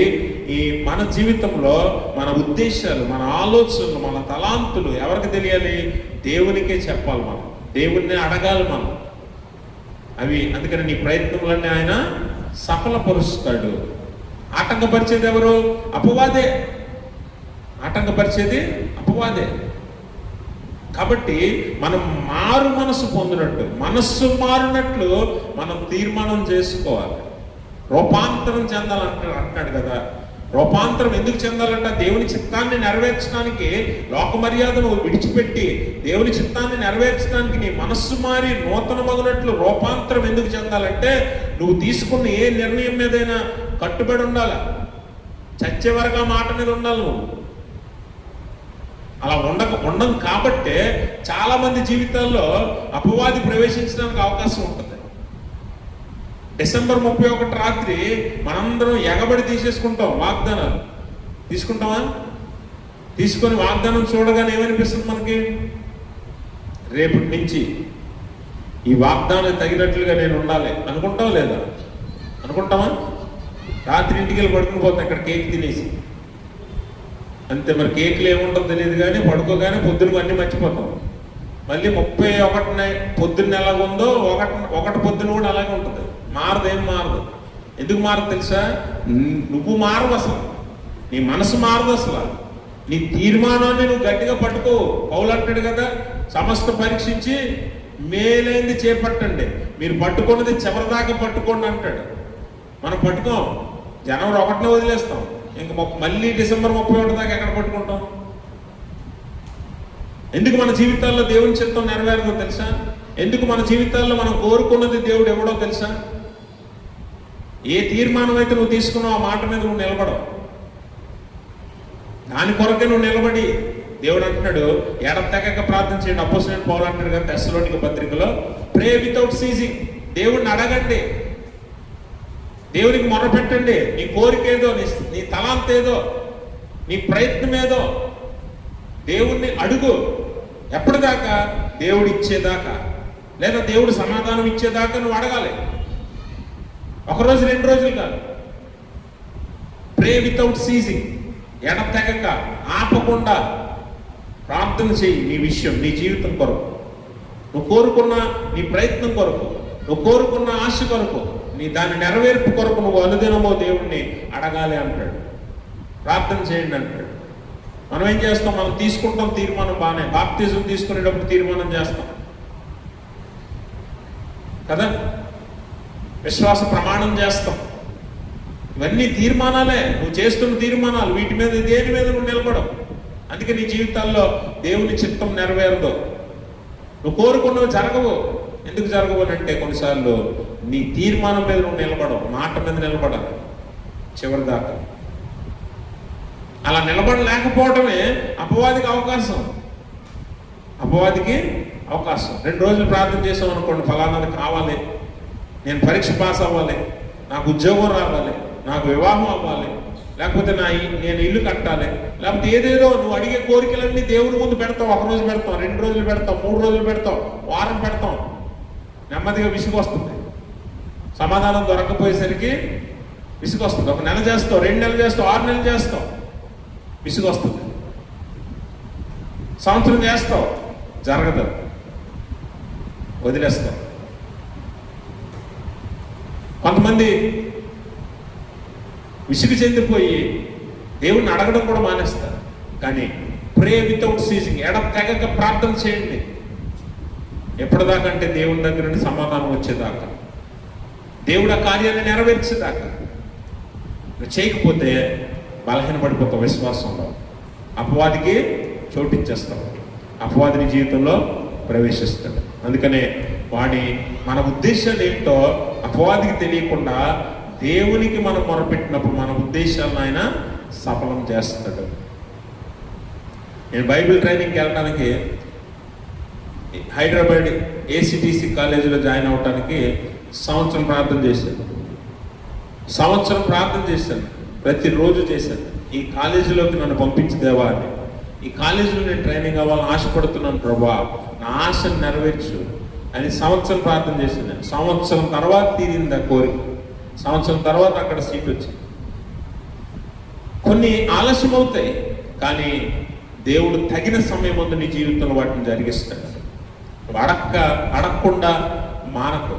ఈ మన జీవితంలో మన ఉద్దేశాలు, మన ఆలోచనలు, మన తలాంతులు ఎవరికి తెలియాలి? దేవునికే చెప్పాలి. మనం దేవుణ్ణి అడగాలి మనం అవి. అందుకని నీ ప్రయత్నములన్నీ ఆయన సఫలపరుస్తాడు. ఆటంకపరిచేది ఎవరు? అపవాదే. ఆటంకపరిచేది అపవాదే. కాబట్టి మనం మారు మనసు పొందినట్టు, మనస్సు మారినట్లు మనం తీర్మానం చేసుకోవాలి. రూపాంతరం చెందాలంటాడు కదా. రూపాంతరం ఎందుకు చెందాలంట? దేవుని చిత్తాన్ని నెరవేర్చడానికి లోక మర్యాదను విడిచిపెట్టి దేవుని చిత్తాన్ని నెరవేర్చడానికి నీ మనస్సు మారి నూతన మగునట్లు రూపాంతరం ఎందుకు చెందాలంటే నువ్వు తీసుకున్న ఏ నిర్ణయం మీదైనా కట్టుబడి ఉండాలి. చచ్చే వరకు ఆ మాట మీద ఉండాలి నువ్వు. అలా ఉండం కాబట్టే చాలా మంది జీవితాల్లో అపవాది ప్రవేశించడానికి అవకాశం ఉంటుంది. డిసెంబర్ 31 రాత్రి మనందరం ఎగబడి తీసేసుకుంటాం వాగ్దానాలు. తీసుకుంటామా? తీసుకొని వాగ్దానం చూడగానే ఏమనిపిస్తుంది మనకి? రేపటి నుంచి ఈ వాగ్దానం తగినట్లుగా నేను ఉండాలి అనుకుంటావా లేదా? అనుకుంటామా? రాత్రి ఇంటికి వెళ్ళి పడుకుని పోతాం ఇక్కడ కేక్ తినేసి. అంతే. మరి కేకులు ఏముంటుందో తెలియదు కానీ పడుకోగానే పొద్దున అన్నీ మర్చిపోతాం. మళ్ళీ 31 పొద్దున్న ఎలాగుందో ఒకటి పొద్దున కూడా అలాగే ఉంటుంది. మారదు, ఏం మారదు. ఎందుకు మారదు తెలుసా? నువ్వు మారవు, అసలు నీ మనసు మారదు, అసలు నీ తీర్మానాన్ని నువ్వు గట్టిగా పట్టుకో. పౌలు అంటాడు కదా, సమస్త పరీక్షించి మేలైంది చేపట్టండి, మీరు పట్టుకున్నది చివరిదాకా పట్టుకోండి అంటాడు. మనం పట్టుకోం, జనవరి 1న వదిలేస్తాం, ఇంకా మళ్ళీ డిసెంబర్ 31 దాకా ఎక్కడ పట్టుకుంటాం? ఎందుకు మన జీవితాల్లో దేవుని చిత్తం నెరవేరదో తెలుసా? ఎందుకు మన జీవితాల్లో మనం కోరుకున్నది దేవుడు ఎవడో తెలుసా? ఏ తీర్మానం అయితే నువ్వు తీసుకున్నావు ఆ మాట మీద నువ్వు నిలబడవు. దాని కొరకే నువ్వు నిలబడి దేవుడు అంటున్నాడు ఎడతెగక ప్రార్థన చేయండి. అపోస్తలుడైన పౌలు అంటాడు కదా తెస్సలోనిక పత్రికలో, ప్రే వితౌట్ సీజింగ్. దేవుడిని అడగండి, దేవునికి మొర పెట్టండి. నీ కోరిక ఏదో, నీ తలాంత ఏదో, నీ ప్రయత్నం ఏదో దేవుణ్ణి అడుగు. ఎప్పటిదాకా? దేవుడు ఇచ్చేదాకా, లేదా దేవుడు సమాధానం ఇచ్చేదాకా నువ్వు అడగాలి. 1 రోజు 2 రోజులు కాదు. ప్రే వితౌట్ సీజింగ్. ఎడతెగక ఆపకుండా ప్రార్థన చేయి. నీ విషయం, నీ జీవితం కొరకు, నువ్వు కోరుకున్న నీ ప్రయత్నం కొరకు, నువ్వు కోరుకున్న ఆశ కొరకు, నీ దాని నెరవేర్పు కొరకు నువ్వు అనుదినమో దేవుణ్ణి అడగాలి అంటాడు. ప్రార్థన చేయండి అంటాడు. మనం ఏం చేస్తాం? మనం తీసుకుంటాం తీర్మానం బాగానే. బాప్తిజం తీసుకునేటప్పుడు తీర్మానం చేస్తాం కదా, విశ్వాస ప్రమాణం చేస్తాం. ఇవన్నీ తీర్మానాలే, నువ్వు చేస్తున్న తీర్మానాలు. వీటి మీద దేని మీద నువ్వు నిలబడవు. అందుకే నీ జీవితాల్లో దేవుని చిత్తం నెరవేరదు. నువ్వు కోరుకున్నవి జరగవు. ఎందుకు జరగవు అంటే కొన్నిసార్లు నీ తీర్మానం మీద నువ్వు నిలబడవు, మాట మీద నిలబడాలి చివరి దాకా. అలా నిలబడలేకపోవడమే అపవాదికి అవకాశం. అపవాదికి అవకాశం. 2 రోజులు ప్రార్థన చేసాం అనుకోండి, ఫలానాది కావాలి, నేను పరీక్ష పాస్ అవ్వాలి, నాకు ఉద్యోగం రావాలి, నాకు వివాహం అవ్వాలి, లేకపోతే నేను ఇల్లు కట్టాలి, లేకపోతే ఏదేదో నువ్వు అడిగే కోరికలన్నీ దేవుని ముందు పెడతావు. 1 రోజు పెడతాం, 2 రోజులు పెడతాం, 3 రోజులు పెడతాం, వారం పెడతాం. నెమ్మదిగా విసుగు వస్తుంది. సమాధానం దొరకపోయేసరికి విసుగు వస్తుంది. 1 నెల చేస్తావు, 2 నెలలు చేస్తావు, 6 నెలలు చేస్తావు, విసుగు వస్తుంది. సంవత్సరం చేస్తావు, జరగదు, వదిలేస్తావు. కొంతమంది విసుగు చెందిపోయి దేవుణ్ణి అడగడం కూడా మానేస్తారు. కానీ ప్రే వితౌట్ సీజింగ్, ఎడతెగక ప్రార్థన చేయండి. ఎప్పటిదాకా అంటే దేవుని దగ్గర నుండి సమాధానం వచ్చేదాకా, దేవుడు ఆ కార్యాన్ని నెరవేర్చేదాకా. చేయకపోతే బలహీనపడిపోతావు విశ్వాసంలో, అపవాదికి చోటిచ్చేస్తావు, అపవాదిని జీవితంలో ప్రవేశిస్తాడు. అందుకనే మన ఉద్దేశాలు ఏంటో అపవాదికి తెలియకుండా దేవునికి మనం మొరపెట్టినప్పుడు మన ఉద్దేశాలను ఆయన సఫలం చేస్తాడు. నేను బైబిల్ ట్రైనింగ్కి వెళ్ళడానికి హైదరాబాద్ ఏసీటీసీ కాలేజీలో జాయిన్ అవడానికి సంవత్సరం ప్రార్థన చేశాను. ప్రతిరోజు చేశాను. ఈ కాలేజీలోకి నన్ను పంపించదేవా అని. ఈ కాలేజీలో నేను ట్రైనింగ్ అవ్వాలని ఆశపడుతున్నాను ప్రభా, నా ఆశను నెరవేర్చు అని సంవత్సరం ప్రార్థన చేశాను. సంవత్సరం తర్వాత తీరింది ఆ కోరిక. సంవత్సరం తర్వాత అక్కడ సీట్ వచ్చింది. కొన్ని ఆలస్యం అవుతాయి, కానీ దేవుడు తగిన సమయం ముందు నీ జీవితంలో వాటిని జరిగిస్తాడు. అడగకుండా మానకు.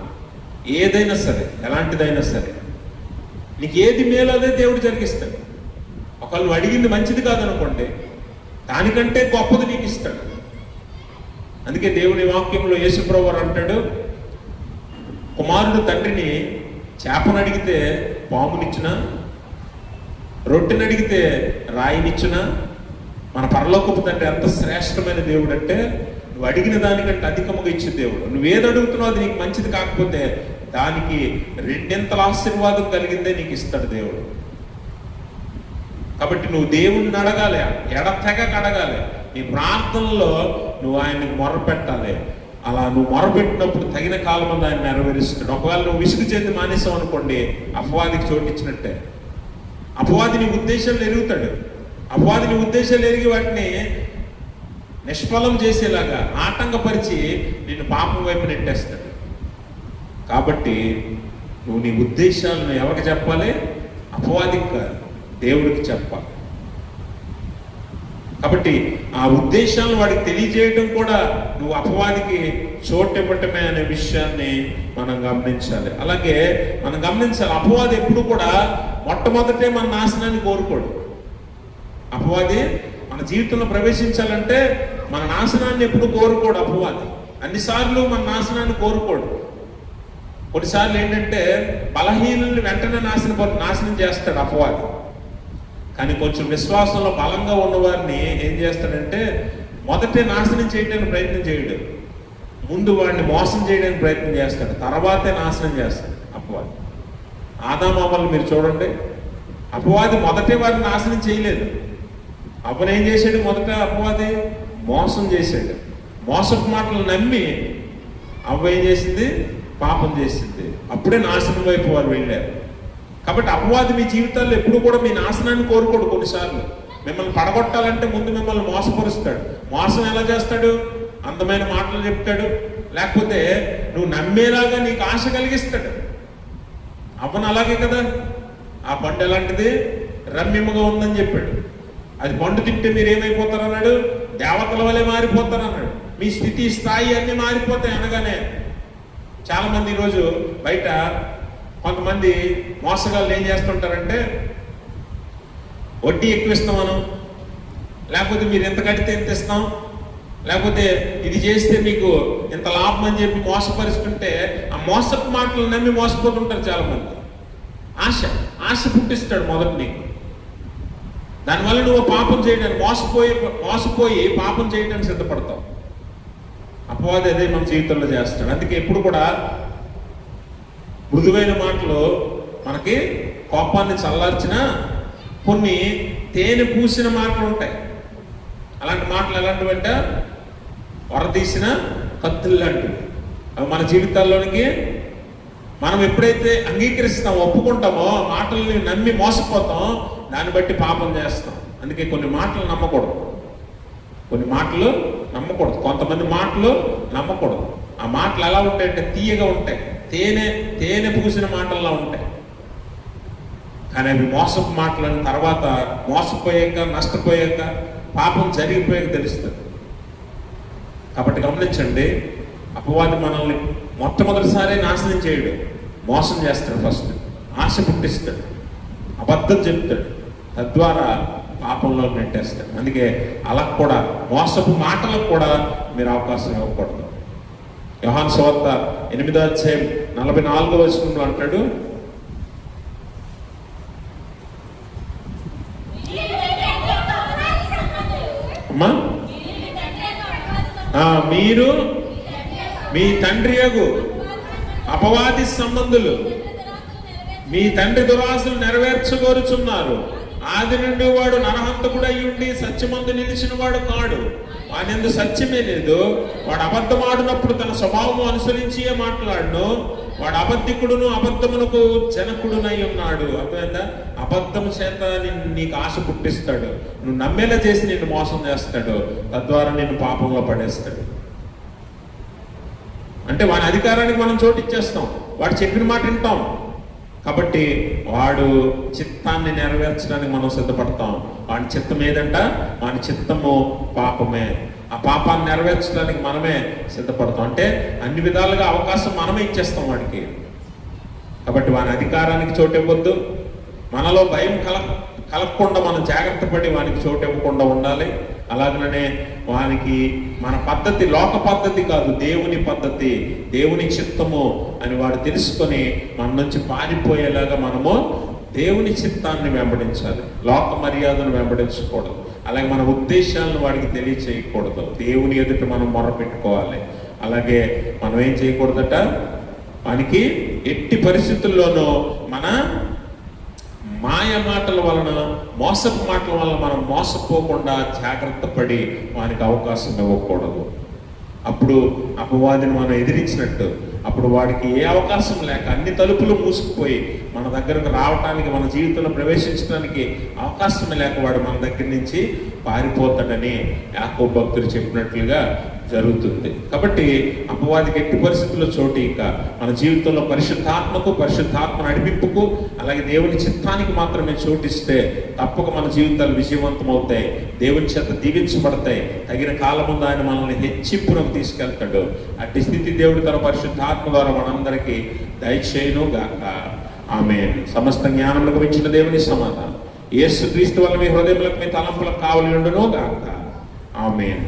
ఏదైనా సరే, ఎలాంటిదైనా సరే, నీకు ఏది మేలు అదే దేవుడు జరిగిస్తాడు. ఒకవేళ నువ్వు అడిగింది మంచిది కాదనుకోండి, దానికంటే గొప్పది నీకు ఇస్తాడు. అందుకే దేవుని వాక్యంలో యేసుప్రభువు వారు అంటాడు, కుమారుడు తండ్రిని చేపను అడిగితే పామునిచ్చినా రొట్టెని అడిగితే రాయినిచ్చునా? మన పరలోకపు తండ్రి ఎంత శ్రేష్టమైన దేవుడు అంటే, నువ్వు అడిగిన దానికంటే అధికముగా ఇచ్చే దేవుడు. నువ్వేది అడుగుతున్నావు అది నీకు మంచిది కాకపోతే దానికి రెండింతల ఆశీర్వాదం కలిగిందే నీకు ఇస్తాడు దేవుడు. కాబట్టి నువ్వు దేవుణ్ణి అడగాలి, ఎడతెగక అడగాలి. నీ ప్రార్థనలో నువ్వు ఆయనకు మొరపెట్టాలి. అలా నువ్వు మొరపెట్టినప్పుడు తగిన కాలం ఆయన నెరవేరుస్తాడు. ఒకవేళ నువ్వు విసుగు చేతి మానేసావు అనుకోండి, అపవాదికి చోటిచ్చినట్టే. అపవాది నీ ఉద్దేశాలు ఎరుగుతాడు. అపవాది నీ ఉద్దేశాలు ఎరిగి వాటిని నిష్ఫలం చేసేలాగా ఆటంకపరిచి నిన్ను పాపం వైపు నెట్టేస్తాడు. కాబట్టి నువ్వు నీ ఉద్దేశాలను ఎవరికి చెప్పాలి? అపవాదికి కాదు, దేవుడికి చెప్పాలి. కాబట్టి ఆ ఉద్దేశాలను వాడికి తెలియజేయడం కూడా నువ్వు అపవాదికి చోటు ఇవ్వటమే అనే విషయాన్ని మనం గమనించాలి. అలాగే మనం గమనించాలి, అపవాది ఎప్పుడు కూడా మొట్టమొదటే మన నాశనాన్ని కోరుకోడు. అపవాది మన జీవితంలో ప్రవేశించాలంటే మన నాశనాన్ని ఎప్పుడు కోరుకోడు అపవాది. అన్నిసార్లు మన నాశనాన్ని కోరుకోడు. కొన్నిసార్లు ఏంటంటే బలహీనుల్ని వెంటనే నాశనం చేస్తాడు అపవాది. కానీ కొంచెం విశ్వాసంలో బలంగా ఉన్నవారిని ఏం చేస్తాడంటే మొదటే నాశనం చేయడానికి ప్రయత్నం చేయడు. ముందు వాడిని మోసం చేయడానికి ప్రయత్నం చేస్తాడు, తర్వాతే నాశనం చేస్తాడు అపవాది. ఆదామామలు మీరు చూడండి, అపవాది మొదటే వారిని నాశనం చేయలేదు. అప్పుడు ఏం చేశాడు? మొదట అపవాది మోసం చేశాడు. మోసపు మాటలు నమ్మి అవ్వ ఏం చేసింది? పాపం చేసింది. అప్పుడే నాశనం వైపు వారు వెళ్ళారు. కాబట్టి అపవాది మీ జీవితాల్లో ఎప్పుడు కూడా మీ నాశనాన్ని కోరుకోడు. కొన్నిసార్లు మిమ్మల్ని పడగొట్టాలంటే ముందు మిమ్మల్ని మోసపరుస్తాడు. మోసం ఎలా చేస్తాడు? అందమైన మాటలు చెప్తాడు, లేకపోతే నువ్వు నమ్మేలాగా నీకు ఆశ కలిగిస్తాడు. అవ్వను అలాగే కదా, ఆ పండు ఎలాంటిది? రమ్యముగా ఉందని చెప్పాడు. అది పండు తింటే మీరు ఏమైపోతారు అన్నాడు? దేవతల వలె మారిపోతారు అన్నాడు. మీ స్థితి స్థాయి అన్నీ మారిపోతాయి అనగానే చాలామంది ఈరోజు బయట కొంతమంది మోసగాళ్ళు ఏం చేస్తుంటారంటే, వడ్డీ ఎక్కువ ఇస్తామను, లేకపోతే మీరు ఎంత కడితే ఎంత ఇస్తాం, లేకపోతే ఇది చేస్తే మీకు ఇంత లాభం అని చెప్పి మోసపరుస్తుంటే ఆ మోసపు మాటలు నమ్మి మోసపోతుంటారు చాలామంది. ఆశ పుట్టిస్తాడు మొదట నీకు. దానివల్ల నువ్వు పాపం చేయడానికి మోసపోయి పాపం చేయడానికి సిద్ధపడతావు. అపవాది అదే మన జీవితంలో చేస్తాడు. అందుకే ఎప్పుడు కూడా మృదువైన మాటలు మనకి కోపాన్ని చల్లార్చిన కొన్ని తేనె పూసిన మాటలు ఉంటాయి. అలాంటి మాటలు ఎలాంటివంటే వరదీసిన కత్తులు లాంటివి. అవి మన జీవితాల్లోనికి మనం ఎప్పుడైతే అంగీకరిస్తామో, ఒప్పుకుంటామో, మాటల్ని నమ్మి మోసపోతాం, దాన్ని బట్టి పాపం చేస్తాం. అందుకే కొన్ని మాటలు నమ్మకూడదు. కొంతమంది మాటలు నమ్మకూడదు. ఆ మాటలు ఎలా ఉంటాయంటే తీయగా ఉంటాయి, తేనె పూసిన మాటల్లా ఉంటాయి. కానీ అవి మోసపు మాటలను తర్వాత మోసపోయాక, నష్టపోయాక, పాపం జరిగిపోయాక తెలుస్తుంది. కాబట్టి గమనించండి, అపవాది మనల్ని మొట్టమొదటిసారి నాశనం చేయడు, మోసం చేస్తాడు. ఫస్ట్ ఆశ పుట్టిస్తాడు, అబద్ధం చెప్తాడు, తద్వారా పాపంలో నెట్టేస్తాడు. అందుకే అలా కూడా మోసపు మాటలకు కూడా మీరు అవకాశం ఇవ్వకూడదు. యోహాను సువార్త 8వ అధ్యాయం 44వ వచనంలో అంటాడు, అమ్మా మీరు మీ తండ్రి యగు అపవాది సంబంధులు మీ తండ్రి దురాశలు నెరవేర్చగోరుచున్నారు. ఆది నుండి వాడు నరహంతకుడు అయి ఉండి సత్యమందు నిలిచిన వాడు కాడు, వానిందు సత్యమే లేదు. వాడు అబద్ధమాడినప్పుడు తన స్వభావము అనుసరించియే మాట్లాడును. వాడు అబద్ధికుడును అబద్ధమునకు జనకుడునై ఉన్నాడు. అర్థమైందా? అబద్ధం చేత నీకు ఆశ పుట్టిస్తాడు, నువ్వు నమ్మేలా చేసి నిన్ను మోసం చేస్తాడు, తద్వారా నిన్ను పాపంలో పడేస్తాడు. అంటే వాని అధికారానికి మనం చోటు ఇచ్చేస్తాం, వాడు చెప్పిన మాట వింటాం. కాబట్టి వాడు చిత్తాన్ని నెరవేర్చడానికి మనం సిద్ధపడతాం. వాడి చిత్తం ఏదంట? వాడి చిత్తము పాపమే. ఆ పాపాన్ని నెరవేర్చడానికి మనమే సిద్ధపడతాం. అంటే అన్ని విధాలుగా అవకాశం మనమే ఇచ్చేస్తాం వాడికి. కాబట్టి వాని అధికారానికి చోటు ఇవ్వద్దు. మనలో భయం కలగకుండా మనం జాగ్రత్త పడి వానికి చోటు ఇవ్వకుండా ఉండాలి. అలాగనే వానికి మన పద్ధతి లోక పద్ధతి కాదు, దేవుని పద్ధతి, దేవుని చిత్తము అని వాడు తెలుసుకొని మన నుంచి పారిపోయేలాగా మనము దేవుని చిత్తాన్ని వెంబడించాలి, లోక మర్యాదను వెంబడించకూడదు. అలాగే మన ఉద్దేశాలను వాడికి తెలియచేయకూడదు. దేవుని ఎదుట మనం మొరపెట్టుకోవాలి. అలాగే మనం ఏం చేయకూడదట, వానికి ఎట్టి పరిస్థితుల్లోనూ మన మాయ మాటల వలన, మోసపు మాటల వలన మనం మోసపోకుండా జాగ్రత్త పడి వానికి అవకాశం ఇవ్వకూడదు. అప్పుడు అపవాదిని మనం ఎదిరించినట్టు. అప్పుడు వాడికి ఏ అవకాశం లేక అన్ని తలుపులు మూసుకుపోయి మన దగ్గరకు రావటానికి, మన జీవితంలో ప్రవేశించడానికి అవకాశమే లేక వాడు మన దగ్గర నుంచి పారిపోతాడని యాకోబు భక్తుడు చెప్పినట్లుగా జరుగుతుంది. కాబట్టి అపవాదికి ఎట్టి పరిస్థితుల్లో చోటు ఇక మన జీవితంలో పరిశుద్ధాత్మ నడిపింపుకు, అలాగే దేవుని చిత్తానికి మాత్రమే చోటిస్తే తప్పక మన జీవితాలు విజయవంతం అవుతాయి, దేవుని చేత దీవించబడతాయి. తగిన కాలం ముందు ఆయన మనల్ని హెచ్చింపునకు తీసుకెళ్తాడు. అట్టి స్థితి దేవుడు తన పరిశుద్ధాత్మ ద్వారా మనందరికీ దయచేయును గాక. ఆమేన్. సమస్త జ్ఞానములకు మించిన దేవుని సమాధానం యేసుక్రీస్తు వల్ల మీ హృదయములకు, మీ తలంపులకు కావలి ఉండును గాక. ఆమేన్.